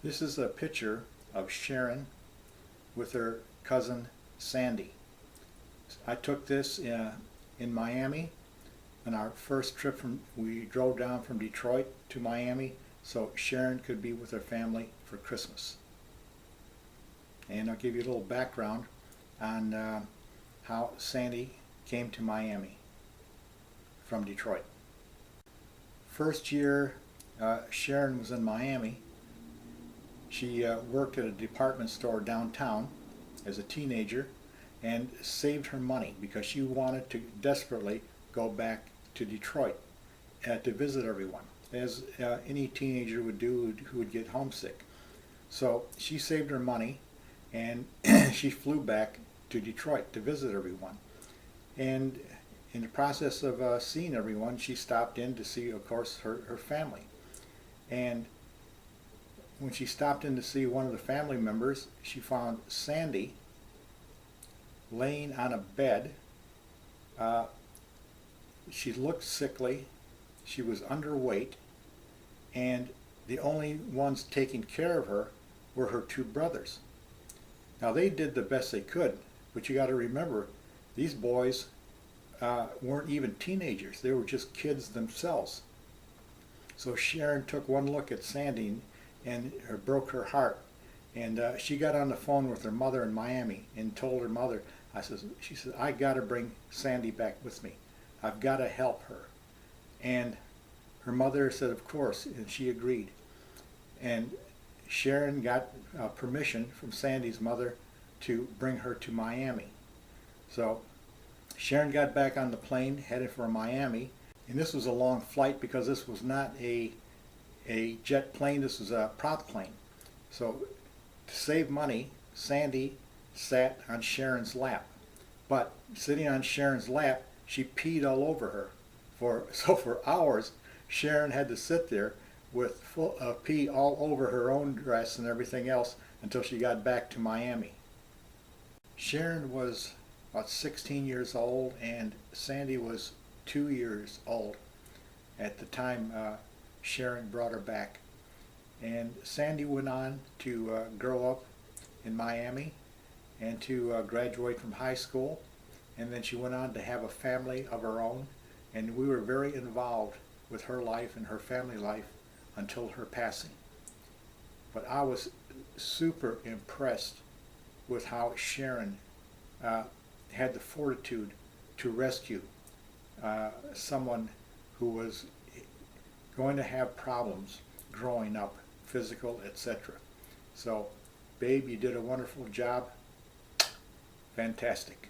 This is a picture of Sharon with her cousin Sandy. I took this in Miami on our first trip. We drove down from Detroit to Miami so Sharon could be with her family for Christmas. And I'll give you a little background on how Sandy came to Miami from Detroit. First year Sharon was in Miami, she worked at a department store downtown as a teenager and saved her money because she wanted to desperately go back to Detroit to visit everyone, as any teenager would do who would get homesick. So she saved her money and she flew back to Detroit to visit everyone. And in the process of seeing everyone, she stopped in to see, of course, her family. And when she stopped in to see one of the family members, she found Sandy laying on a bed. She looked sickly, she was underweight, and the only ones taking care of her were her two brothers. Now they did the best they could, but you got to remember, these boys weren't even teenagers, they were just kids themselves. So Sharon took one look at Sandy and it broke her heart. And she got on the phone with her mother in Miami and told her mother, she said, I got to bring Sandy back with me. I've got to help her. And her mother said, of course, and she agreed. And Sharon got permission from Sandy's mother to bring her to Miami. So Sharon got back on the plane, headed for Miami. And this was a long flight because this was not a jet plane, this was a prop plane. So to save money, Sandy sat on Sharon's lap. But sitting on Sharon's lap, she peed all over her. So for hours, Sharon had to sit there with pee all over her own dress and everything else until she got back to Miami. Sharon was about 16 years old and Sandy was 2 years old at the time Sharon brought her back. And Sandy went on to grow up in Miami and to graduate from high school, and then she went on to have a family of her own, and we were very involved with her life and her family life until her passing. But I was super impressed with how Sharon had the fortitude to rescue someone who was going to have problems growing up, physical, etc. So, babe, you did a wonderful job. Fantastic.